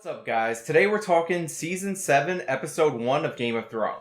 What's up, guys? Today we're talking Season 7, Episode 1 of Game of Thrones.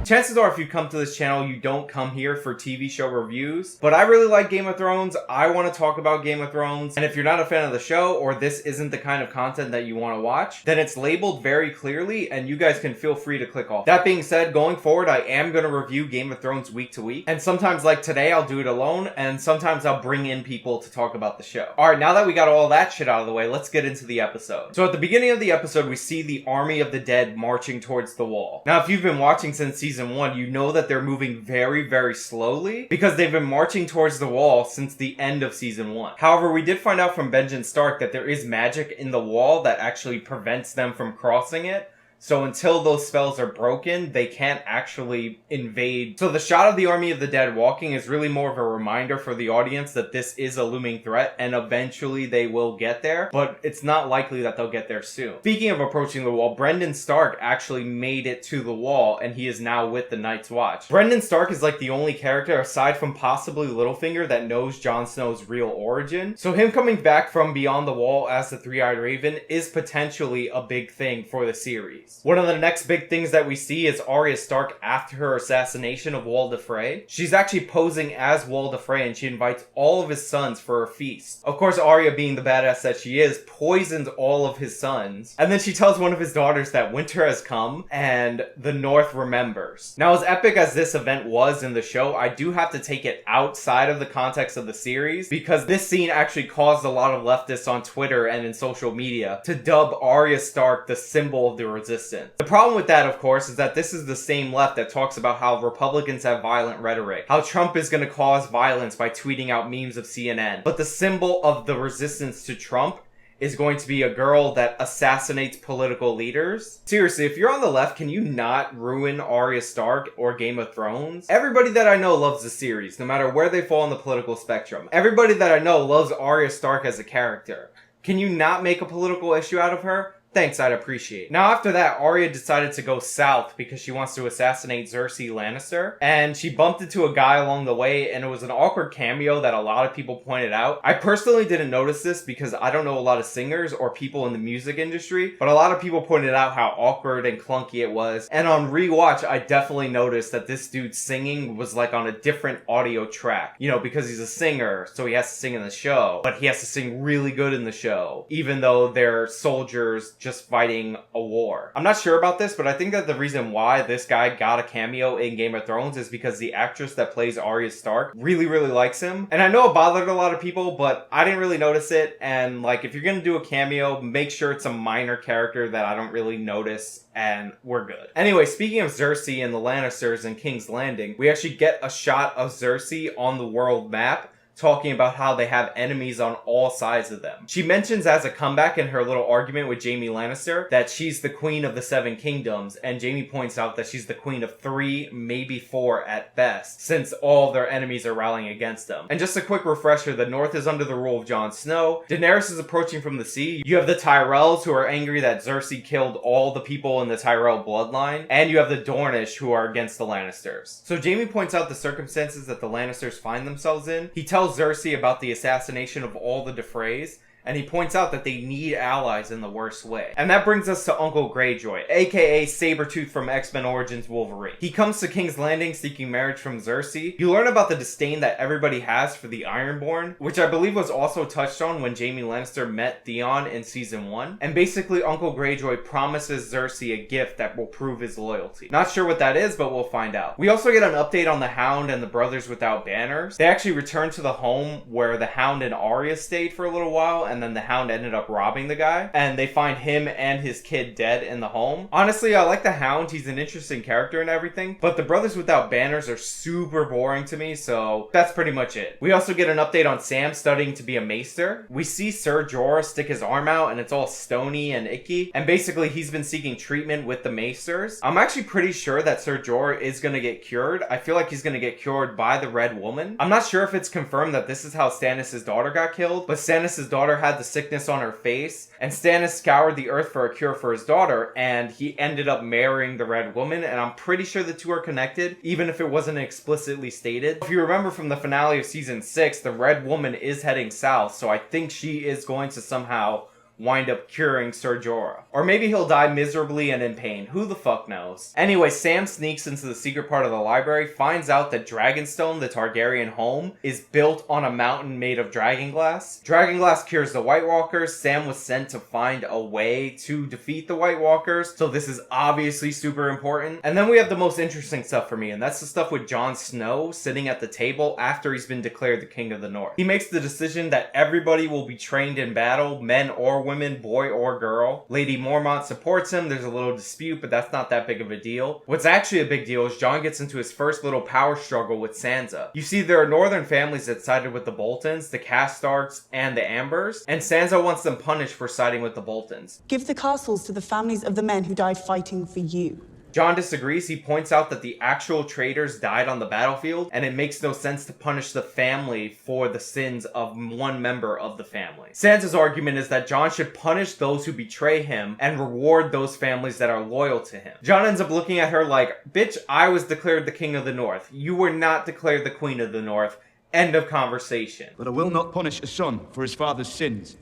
Chances are if you come to this channel, you don't come here for TV show reviews, but I really like Game of Thrones. I want to talk about Game of Thrones, and if you're not a fan of the show, or this isn't the kind of content that you want to watch, then it's labeled very clearly, and you guys can feel free to click off. That being said, going forward, I am going to review Game of Thrones week to week, and sometimes like today, I'll do it alone, and sometimes I'll bring in people to talk about the show. Alright, now that we got all that shit out of the way, let's get into the episode. So at the beginning of the episode, we see the army of the dead marching towards the wall. Now, if you've been watching since Season 1, you know that they're moving very, very slowly because they've been marching towards the wall since the end of Season 1. However, we did find out from Jon Stark that there is magic in the wall that actually prevents them from crossing it. So until those spells are broken, they can't actually invade. So the shot of the army of the dead walking is really more of a reminder for the audience that this is a looming threat and eventually they will get there, but it's not likely that they'll get there soon. Speaking of approaching the wall, Brynden Stark actually made it to the wall and he is now with the Night's Watch. Brynden Stark is like the only character aside from possibly Littlefinger that knows Jon Snow's real origin. So him coming back from beyond the wall as the Three-Eyed Raven is potentially a big thing for the series. One of the next big things that we see is Arya Stark after her assassination of Walder Frey. She's actually posing as Walder Frey and she invites all of his sons for a feast. Of course, Arya, being the badass that she is, poisons all of his sons. And then she tells one of his daughters that winter has come and the North remembers. Now, as epic as this event was in the show, I do have to take it outside of the context of the series because this scene actually caused a lot of leftists on Twitter and in social media to dub Arya Stark the symbol of the resistance. The problem with that, of course, is that this is the same left that talks about how Republicans have violent rhetoric, how Trump is going to cause violence by tweeting out memes of CNN. But the symbol of the resistance to Trump is going to be a girl that assassinates political leaders. Seriously, if you're on the left, can you not ruin Arya Stark or Game of Thrones? Everybody that I know loves the series, no matter where they fall on the political spectrum. Everybody that I know loves Arya Stark as a character. Can you not make a political issue out of her? Thanks, I'd appreciate. Now, after that, Arya decided to go south because she wants to assassinate Cersei Lannister. And she bumped into a guy along the way, and it was an awkward cameo that a lot of people pointed out. I personally didn't notice this because I don't know a lot of singers or people in the music industry, but a lot of people pointed out how awkward and clunky it was. And on rewatch, I definitely noticed that this dude's singing was like on a different audio track. You know, because he's a singer, so he has to sing in the show, but he has to sing really good in the show, even though they're soldiers just fighting a war. I'm not sure about this, but I think that the reason why this guy got a cameo in Game of Thrones is because the actress that plays Arya Stark really, really likes him. And I know it bothered a lot of people, but I didn't really notice it. And like, if you're gonna do a cameo, make sure it's a minor character that I don't really notice, and we're good. Anyway, speaking of Cersei and the Lannisters and King's Landing, we actually get a shot of Cersei on the world map, talking about how they have enemies on all sides of them. She mentions as a comeback in her little argument with Jaime Lannister that she's the queen of the Seven Kingdoms, and Jaime points out that she's the queen of 3, maybe 4 at best, since all their enemies are rallying against them. And just a quick refresher, the North is under the rule of Jon Snow. Daenerys is approaching from the sea. You have the Tyrells who are angry that Cersei killed all the people in the Tyrell bloodline, and you have the Dornish who are against the Lannisters. So Jaime points out the circumstances that the Lannisters find themselves in. He tells Cersei about the assassination of all the Defrays, and he points out that they need allies in the worst way. And that brings us to Uncle Greyjoy, aka Sabretooth from X-Men Origins Wolverine. He comes to King's Landing seeking marriage from Cersei. You learn about the disdain that everybody has for the Ironborn, which I believe was also touched on when Jaime Lannister met Theon in Season 1. And basically, Uncle Greyjoy promises Cersei a gift that will prove his loyalty. Not sure what that is, but we'll find out. We also get an update on the Hound and the Brothers Without Banners. They actually return to the home where the Hound and Arya stayed for a little while, and then the Hound ended up robbing the guy, and they find him and his kid dead in the home. Honestly, I like the Hound. He's an interesting character and everything, but the Brothers Without Banners are super boring to me, so that's pretty much it. We also get an update on Sam studying to be a maester. We see Ser Jorah stick his arm out, and it's all stony and icky, and basically he's been seeking treatment with the maesters. I'm actually pretty sure that Ser Jorah is gonna get cured. I feel like he's gonna get cured by the Red Woman. I'm not sure if it's confirmed that this is how Stannis' daughter got killed, but Stannis' daughter had the sickness on her face, and Stannis scoured the earth for a cure for his daughter, and he ended up marrying the Red Woman, and I'm pretty sure the two are connected, even if it wasn't explicitly stated. If you remember from the finale of season 6, the Red Woman is heading south, so I think she is going to somehow wind up curing Ser Jorah. Or maybe he'll die miserably and in pain. Who the fuck knows? Anyway, Sam sneaks into the secret part of the library, finds out that Dragonstone, the Targaryen home, is built on a mountain made of dragonglass. Dragonglass cures the White Walkers. Sam was sent to find a way to defeat the White Walkers, so this is obviously super important. And then we have the most interesting stuff for me, and that's the stuff with Jon Snow sitting at the table after he's been declared the King of the North. He makes the decision that everybody will be trained in battle, men or women, boy or girl. Lady Mormont supports him. There's a little dispute, but that's not that big of a deal. What's actually a big deal is Jon gets into his first little power struggle with Sansa. You see, there are northern families that sided with the Boltons, the Castarks, and the Ambers, and Sansa wants them punished for siding with the Boltons. Give the castles to the families of the men who died fighting for you. Jon disagrees. He points out that the actual traitors died on the battlefield, and it makes no sense to punish the family for the sins of one member of the family. Sansa's argument is that Jon should punish those who betray him and reward those families that are loyal to him. Jon ends up looking at her like, bitch, I was declared the King of the North. You were not declared the Queen of the North. End of conversation. But I will not punish a son for his father's sins,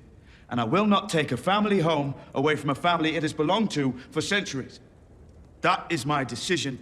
and I will not take a family home away from a family it has belonged to for centuries. That is my decision,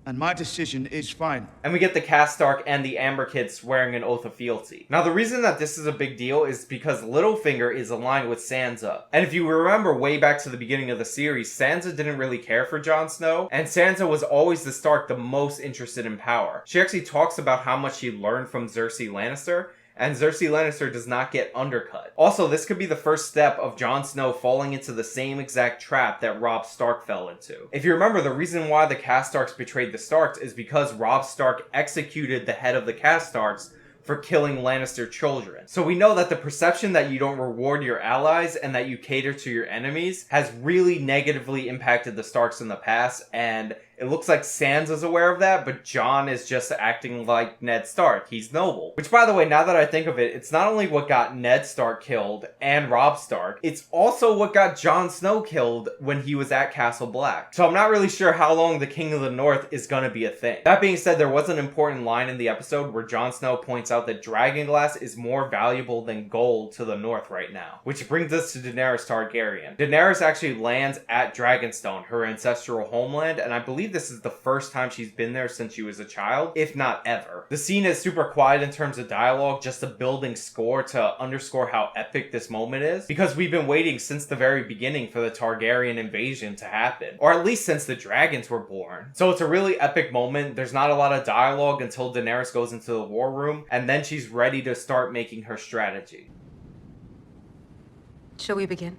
and my decision is final. And we get the Castark and the Amber kids swearing an oath of fealty. Now, the reason that this is a big deal is because Littlefinger is aligned with Sansa. And if you remember way back to the beginning of the series, Sansa didn't really care for Jon Snow, and Sansa was always the Stark the most interested in power. She actually talks about how much she learned from Cersei Lannister, and Cersei Lannister does not get undercut. Also, this could be the first step of Jon Snow falling into the same exact trap that Robb Stark fell into. If you remember, the reason why the Castarks betrayed the Starks is because Robb Stark executed the head of the Castarks for killing Lannister children. So we know that the perception that you don't reward your allies and that you cater to your enemies has really negatively impacted the Starks in the past, and it looks like Sansa's aware of that, but Jon is just acting like Ned Stark. He's noble. Which, by the way, now that I think of it, it's not only what got Ned Stark killed and Robb Stark, it's also what got Jon Snow killed when he was at Castle Black. So I'm not really sure how long the King of the North is gonna be a thing. That being said, there was an important line in the episode where Jon Snow points out that dragonglass is more valuable than gold to the North right now. Which brings us to Daenerys Targaryen. Daenerys actually lands at Dragonstone, her ancestral homeland, and I believe this is the first time she's been there since she was a child, if not ever. The scene is super quiet in terms of dialogue, just a building score to underscore how epic this moment is, because we've been waiting since the very beginning for the Targaryen invasion to happen, or at least since the dragons were born. So it's a really epic moment. There's not a lot of dialogue until Daenerys goes into the war room, and then she's ready to start making her strategy. Shall we begin?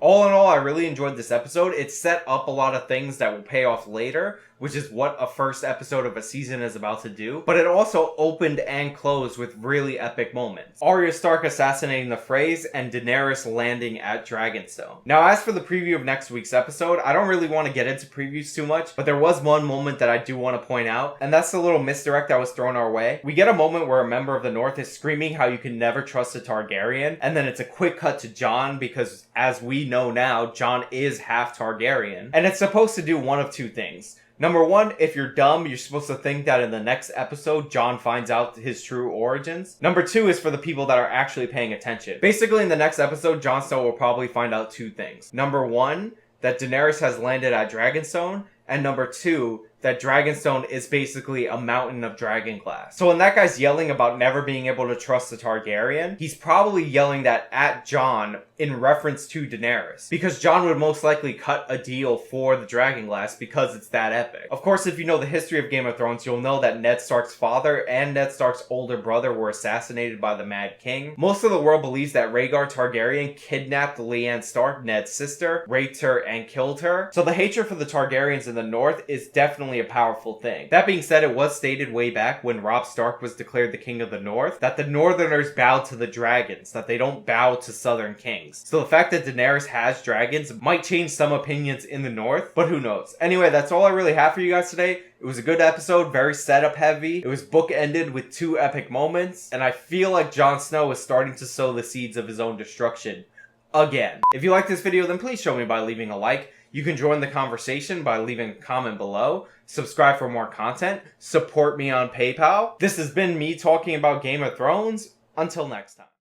All in all, I really enjoyed this episode. It set up a lot of things that will pay off later, which is what a first episode of a season is about to do. But it also opened and closed with really epic moments. Arya Stark assassinating the Freys and Daenerys landing at Dragonstone. Now, as for the preview of next week's episode, I don't really want to get into previews too much, but there was one moment that I do want to point out, and that's the little misdirect that was thrown our way. We get a moment where a member of the North is screaming how you can never trust a Targaryen, and then it's a quick cut to Jon, because as we know now, Jon is half Targaryen, and it's supposed to do one of two things. Number one, if you're dumb, you're supposed to think that in the next episode, Jon finds out his true origins. Number two is for the people that are actually paying attention. Basically, in the next episode, Jon Snow will probably find out two things. Number one, that Daenerys has landed at Dragonstone, and number two, that Dragonstone is basically a mountain of dragonglass. So when that guy's yelling about never being able to trust the Targaryen, he's probably yelling that at Jon in reference to Daenerys, because Jon would most likely cut a deal for the dragonglass because it's that epic. Of course, if you know the history of Game of Thrones, you'll know that Ned Stark's father and Ned Stark's older brother were assassinated by the Mad King. Most of the world believes that Rhaegar Targaryen kidnapped Lyanna Stark, Ned's sister, raped her, and killed her. So the hatred for the Targaryens in the North is definitely definitely a powerful thing. That being said, it was stated way back when Robb Stark was declared the King of the North that the Northerners bow to the dragons, that they don't bow to Southern kings. So the fact that Daenerys has dragons might change some opinions in the North, but who knows. Anyway, that's all I really have for you guys today. It was a good episode, very setup heavy. It was book-ended with 2 epic moments, and I feel like Jon Snow is starting to sow the seeds of his own destruction. Again. If you like this video, then please show me by leaving a like. You can join the conversation by leaving a comment below. Subscribe for more content. Support me on PayPal. This has been me talking about Game of Thrones. Until next time.